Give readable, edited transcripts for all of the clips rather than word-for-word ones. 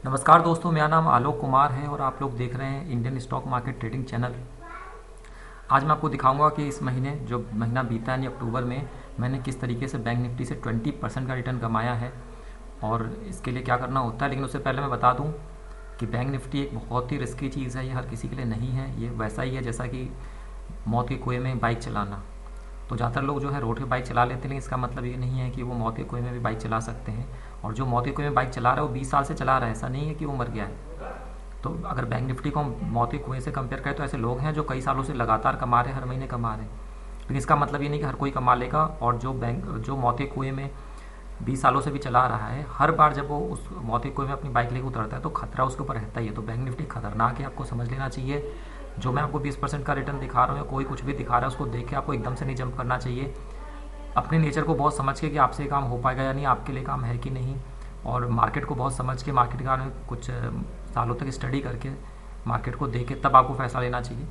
नमस्कार दोस्तों, मेरा नाम आलोक कुमार है और आप लोग देख रहे हैं Indian stock market trading channel. आज मैं आपको दिखाऊंगा कि इस महीने जो महीना बीता यानी अक्टूबर में मैंने किस तरीके से बैंक निफ्टी से 20% का रिटर्न कमाया है और इसके लिए क्या करना होता है। लेकिन उससे पहले मैं बता दूं कि बैंक निफ्टी एक बहुत ही रिस्की चीज़ है, ये हर किसी के लिए नहीं है। ये वैसा ही है जैसा कि मौत के कुएँ में बाइक चलाना। तो ज़्यादातर लोग जो है रोड पे बाइक चला लेते हैं, लेकिन इसका मतलब ये नहीं है कि वो मौत के कुएँ में भी बाइक चला सकते हैं। और जो मौत के कुएँ में बाइक चला रहा है वो 20 साल से चला रहा है, ऐसा नहीं है कि वो मर गया है। तो अगर बैंक निफ्टी को हम मौत के कुएँ से कंपेयर करें तो ऐसे लोग हैं जो कई सालों से लगातार कमा रहे हैं, हर महीने कमा रहे हैं। लेकिन इसका मतलब ये नहीं कि हर कोई कमा लेगा। और जो मौत के कुएँ में 20 सालों से भी चला रहा है, हर बार जब वो उस मौत के कुएँ में अपनी बाइक लेकर उतरता है तो खतरा उसके ऊपर रहता ही है। तो बैंक निफ्टी खतरनाक है, आपको समझ लेना चाहिए। जो मैं आपको 20% का रिटर्न दिखा रहा हूँ या कोई कुछ भी दिखा रहा है, उसको देख के आपको एकदम से नहीं जंप करना चाहिए। अपने नेचर को बहुत समझ के कि आपसे काम हो पाएगा या नहीं, आपके लिए काम है कि नहीं, और मार्केट को बहुत समझ के, मार्केट के बारे में कुछ सालों तक स्टडी करके, मार्केट को देख के तब आपको फैसला लेना चाहिए।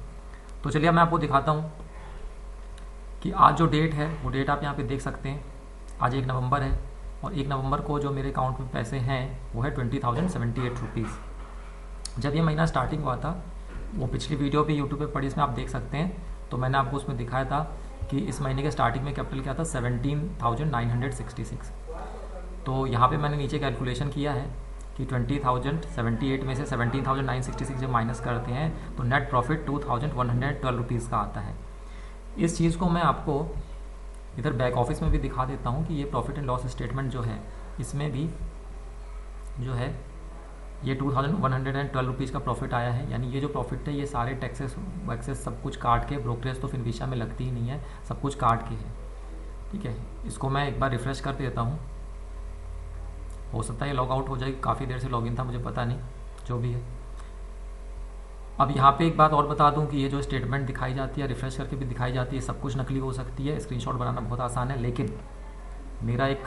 तो चलिए मैं आपको दिखाता हूँ कि आज जो डेट है वो डेट आप यहाँ पे देख सकते हैं। आज 1 नवंबर है और 1 नवंबर को जो मेरे अकाउंट में पैसे हैं वो है 20,078 रुपीज़। जब ये महीना स्टार्टिंग हुआ था, वो पिछली वीडियो भी यूट्यूब पे पड़ी, इसमें आप देख सकते हैं। तो मैंने आपको उसमें दिखाया था कि इस महीने के स्टार्टिंग में कैपिटल क्या था, 17,966। तो यहाँ पे मैंने नीचे कैलकुलेशन किया है कि 20,078 में से 17,966 जब माइनस करते हैं तो नेट प्रॉफिट 2,112 रुपीज़ का आता है। इस चीज़ को मैं आपको इधर बैक ऑफिस में भी दिखा देता हूँ कि ये प्रॉफिट एंड लॉस स्टेटमेंट जो है, इसमें भी जो है ये 2,112 रुपीज़ का प्रॉफिट आया है। यानी ये जो प्रॉफिट है ये सारे टैक्सेस वैक्सेस सब कुछ काट के, ब्रोकरेज तो फिनविशा में लगती ही नहीं है, सब कुछ काट के है। ठीक है, इसको मैं एक बार रिफ़्रेश कर देता हूँ। हो सकता है ये लॉग आउट हो जाए, काफ़ी देर से लॉगिन था, मुझे पता नहीं, जो भी है। अब यहाँ पे एक बात और बता दूँ कि ये जो स्टेटमेंट दिखाई जाती है, रिफ़्रेश करके भी दिखाई जाती है, सब कुछ नकली हो सकती है। स्क्रीनशॉट बनाना बहुत आसान है। लेकिन मेरा एक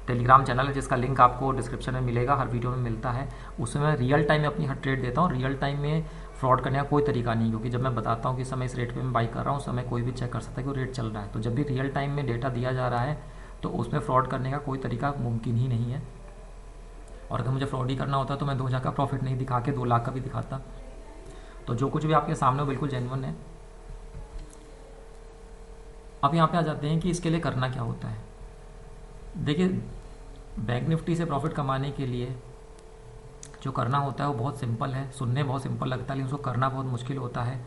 टेलीग्राम चैनल है जिसका लिंक आपको डिस्क्रिप्शन में मिलेगा, हर वीडियो में मिलता है। उसमें मैं रियल टाइम में अपनी हर ट्रेड देता हूँ। रियल टाइम में फ्रॉड करने का कोई तरीका नहीं, क्योंकि जब मैं बताता हूँ कि समय इस रेट पे मैं बाई कर रहा हूँ, समय कोई भी चेक कर सकता है कि वो रेट चल रहा है। तो जब भी रियल टाइम में डेटा दिया जा रहा है तो उसमें फ्रॉड करने का कोई तरीका मुमकिन ही नहीं है। और अगर मुझे फ्रॉड ही करना होता तो मैं 2,000 का प्रॉफिट नहीं दिखा के 2 लाख का भी दिखाता। तो जो कुछ भी आपके सामने वो बिल्कुल जेन्युइन है। अब यहाँ पे आ जाते हैं कि इसके लिए करना क्या होता है। देखिए, बैंक निफ्टी से प्रॉफिट कमाने के लिए जो करना होता है वो बहुत सिंपल है। सुनने बहुत सिंपल लगता है, लेकिन उसको करना बहुत मुश्किल होता है।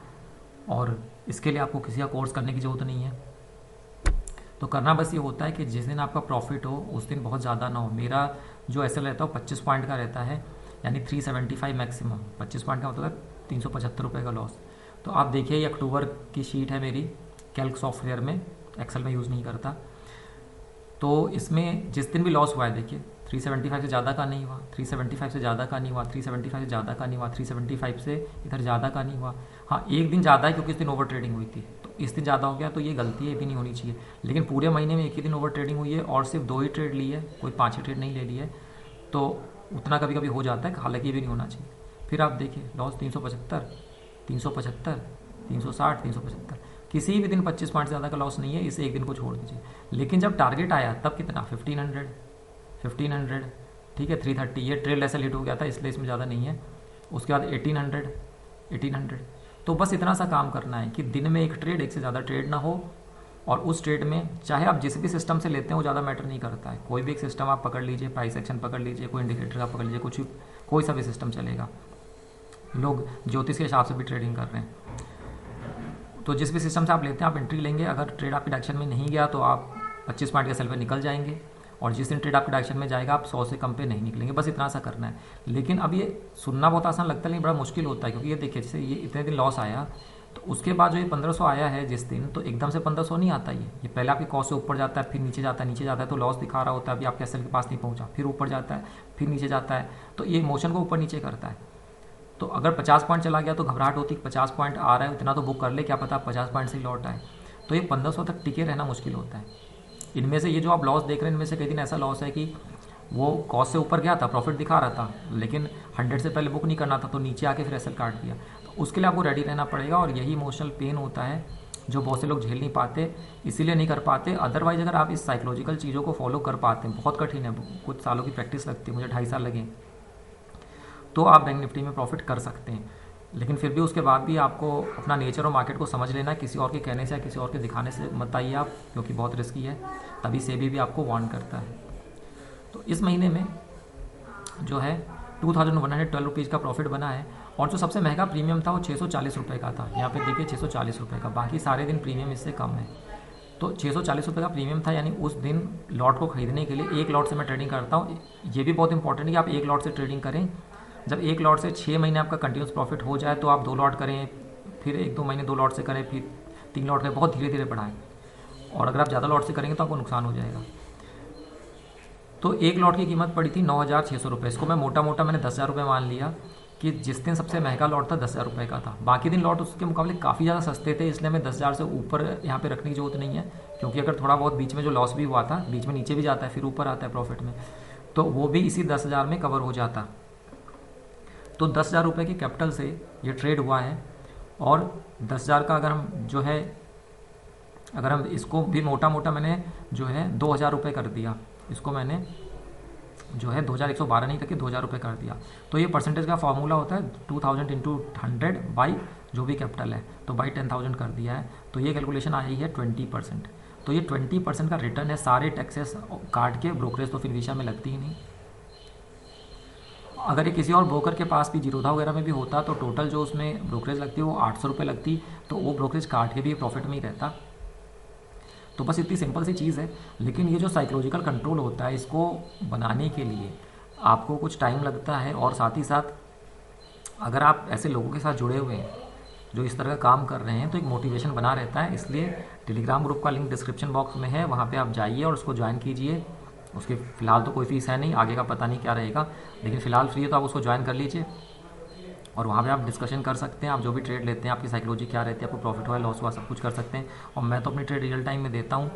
और इसके लिए आपको किसी का कोर्स करने की ज़रूरत नहीं है। तो करना बस ये होता है कि जिस दिन आपका प्रॉफिट हो उस दिन बहुत ज़्यादा ना हो। मेरा जो एसएल रहता है वो 25 पॉइंट का रहता है, यानी 375 मैक्सिमम। 25 पॉइंट का मतलब 375 रुपये का लॉस। तो आप देखिए, ये अक्टूबर की शीट है मेरी, कैल्क सॉफ्टवेयर में, एक्सेल में यूज़ नहीं करता। तो इसमें जिस दिन भी लॉस हुआ है, देखिए 375 से ज़्यादा का नहीं हुआ, 375 से ज़्यादा का नहीं हुआ, 375 से ज़्यादा का नहीं हुआ, 375 से इधर ज़्यादा का नहीं हुआ। हाँ, एक दिन ज़्यादा है क्योंकि इस दिन ओवर ट्रेडिंग हुई थी, तो इस दिन ज़्यादा हो गया, तो ये गलती है, ये भी नहीं होनी चाहिए। लेकिन पूरे महीने में एक ही दिन ओवर ट्रेडिंग हुई है और सिर्फ 2 ही ट्रेड ली है, कोई 5 ट्रेड नहीं ले ली है, तो उतना कभी कभी हो जाता है, हालांकि ये भी नहीं होना चाहिए। फिर आप देखिए लॉस 375, 375, 360, 375, किसी भी दिन 25 पॉइंट से ज़्यादा का लॉस नहीं है, इस एक दिन को छोड़ दीजिए। लेकिन जब टारगेट आया तब कितना, 1500, 1500, ठीक है, 330, ये ट्रेल ऐसा लेट हो गया था इसलिए इसमें ज़्यादा नहीं है। उसके बाद 1800, 1800। तो बस इतना सा काम करना है कि दिन में एक ट्रेड, एक से ज़्यादा ट्रेड ना हो। और उस ट्रेड में चाहे आप जिस भी सिस्टम से लेते हैं वो ज़्यादा मैटर नहीं करता है। कोई भी एक सिस्टम आप पकड़ लीजिए, प्राइस एक्शन पकड़ लीजिए, कोई इंडिकेटर का पकड़ लीजिए, कुछ कोई सा भी सिस्टम चलेगा। लोग ज्योतिष के हिसाब से भी ट्रेडिंग कर रहे हैं। तो जिस भी सिस्टम से आप लेते हैं आप एंट्री लेंगे, अगर ट्रेड आपके डायरेक्शन में नहीं गया तो आप 25 पॉइंट के सेल पे निकल जाएंगे। और जिस दिन ट्रेड आपके डायरेक्शन में जाएगा आप 100 से कम पे नहीं निकलेंगे। बस इतना सा करना है। लेकिन अब ये सुनना बहुत आसान लगता है, लेकिन बड़ा मुश्किल होता है। क्योंकि ये देखिए, जैसे ये इतने दिन लॉस आया, तो उसके बाद जो ये 1500 आया है जिस दिन, तो एकदम से 1500 नहीं आता। ये पहले आपके कॉस्ट से ऊपर जाता है, फिर नीचे जाता है, नीचे जाता है तो लॉस दिखा रहा होता है, अभी आपके एसएल के पास नहीं पहुंचा, फिर ऊपर जाता है, फिर नीचे जाता है। तो ये मोशन को ऊपर नीचे करता है। तो अगर 50 पॉइंट चला गया तो घबराहट होती है, 50 पॉइंट आ रहा है, उतना तो बुक कर ले, क्या पता 50 पॉइंट से ही लौट आए। तो ये 1500 तक टिके रहना मुश्किल होता है। इनमें से ये जो आप लॉस देख रहे हैं, इनमें से कई दिन ऐसा लॉस है कि वो कॉस्ट से ऊपर गया था, प्रॉफिट दिखा रहा था, लेकिन 100 से पहले बुक नहीं करना था, तो नीचे आके फिर एसएल काट दिया। तो उसके लिए आपको रेडी रहना पड़ेगा। और यही इमोशनल पेन होता है जो बहुत से लोग झेल नहीं पाते, इसीलिए नहीं कर पाते। अदरवाइज अगर आप इस साइकोलॉजिकल चीज़ों को फॉलो कर पाते हैं, बहुत कठिन है, कुछ सालों की प्रैक्टिस लगती है, मुझे 2.5 साल लगे। तो आप बैंक निफ्टी में प्रॉफिट कर सकते हैं। लेकिन फिर भी उसके बाद भी आपको अपना नेचर और मार्केट को समझ लेना है। किसी और के कहने से या किसी और के दिखाने से मत आइए आप, क्योंकि बहुत रिस्की है। तभी सेबी भी आपको वार्न करता है। तो इस महीने में जो है 2112 रुपीज़ का प्रॉफिट बना है। और जो सबसे महंगा प्रीमियम था वो 640 रुपये का था। यहाँ पे देखिए 640 रुपये का, बाकी सारे दिन प्रीमियम इससे कम है। तो 640 रुपये का प्रीमियम था, यानी उस दिन लॉट को खरीदने के लिए एक लॉट से मैं ट्रेडिंग करता हूँ। ये भी बहुत इंपॉर्टेंट है कि आप एक लॉट से ट्रेडिंग करें। जब एक लॉट से 6 महीने आपका कंटिन्यूस प्रॉफिट हो जाए तो आप 2 लॉट करें, फिर 1-2 महीने 2 लॉट से करें, फिर 3 लॉट करें, बहुत धीरे धीरे बढ़ाएं। और अगर आप ज़्यादा लॉट से करेंगे तो आपको नुकसान हो जाएगा। तो एक लॉट की कीमत पड़ी थी 9,600 रुपये। इसको मैं मोटा मोटा मैंने 10,000 रुपये मान लिया कि जिस दिन सबसे महंगा लॉट था 10,000 रुपये का था। बाकी दिन लॉट उसके मुकाबले काफ़ी ज़्यादा सस्ते थे, इसलिए मैं 10,000 से ऊपर यहाँ पे रखने की जरूरत नहीं है। क्योंकि अगर थोड़ा बहुत बीच में जो लॉस भी हुआ था, बीच में नीचे भी जाता है फिर ऊपर आता है प्रॉफिट में, तो वो भी इसी 10,000 में कवर हो जाता। तो 10,000 रुपये की कैपिटल से ये ट्रेड हुआ है। और 10,000 का अगर हम जो है, अगर हम इसको भी मोटा मोटा मैंने जो है 2,000 रुपये कर दिया, इसको मैंने जो है 2,112 नहीं करके 2,000 रुपये कर दिया। तो ये परसेंटेज का फॉर्मूला होता है 2,000 इंटू 100 बाई जो भी कैपिटल है, तो बाई 10,000 कर दिया है। तो ये कैलकुलेशन आई है 20%। तो ये 20% का रिटर्न है सारे टैक्सेस काट के। ब्रोकरेज तो फिर विशा में लगती ही नहीं। अगर ये किसी और ब्रोकर के पास भी जीरोधा वगैरह में भी होता तो टोटल जो उसमें ब्रोकरेज लगती है वो 800 रुपये लगती, तो वो ब्रोकरेज काट के भी प्रॉफिट में ही रहता। तो बस इतनी सिंपल सी चीज़ है। लेकिन ये जो साइकोलॉजिकल कंट्रोल होता है, इसको बनाने के लिए आपको कुछ टाइम लगता है। और साथ ही साथ अगर आप ऐसे लोगों के साथ जुड़े हुए हैं जो इस तरह का काम कर रहे हैं, तो एक मोटिवेशन बना रहता है। इसलिए टेलीग्राम ग्रुप का लिंक डिस्क्रिप्शन बॉक्स में है, वहाँ पे आप जाइए और उसको ज्वाइन कीजिए। उसकी फ़िलहाल तो कोई फीस है नहीं, आगे का पता नहीं क्या रहेगा, लेकिन फ़िलहाल फ्री है तो आप उसको ज्वाइन कर लीजिए। और वहाँ पे आप डिस्कशन कर सकते हैं। आप जो भी ट्रेड लेते हैं, आपकी साइकोलॉजी क्या रहती है, आपको प्रॉफिट हुआ लॉस हुआ सब कुछ कर सकते हैं। और मैं तो अपनी ट्रेड रियल टाइम में देता हूँ,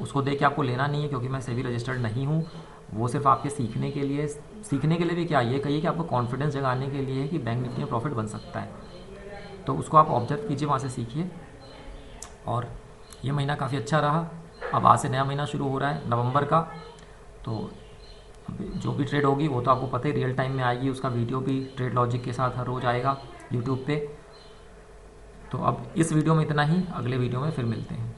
उसको देख के आपको लेना नहीं है, क्योंकि मैं सेबी रजिस्टर्ड नहीं हूँ। वो सिर्फ आपके सीखने के लिए भी क्या, ये कहिए कि आपको कॉन्फिडेंस जगाने के लिए है कि बैंक निफ्टी में प्रॉफिट बन सकता है। तो उसको आप ऑब्जर्व कीजिए, वहाँ से सीखिए। और ये महीना काफ़ी अच्छा रहा। अब आज से नया महीना शुरू हो रहा है नवंबर का। तो जो भी ट्रेड होगी वो तो आपको पता ही रियल टाइम में आएगी। उसका वीडियो भी ट्रेड लॉजिक के साथ हर रोज़ आएगा यूट्यूब पे। तो अब इस वीडियो में इतना ही, अगले वीडियो में फिर मिलते हैं।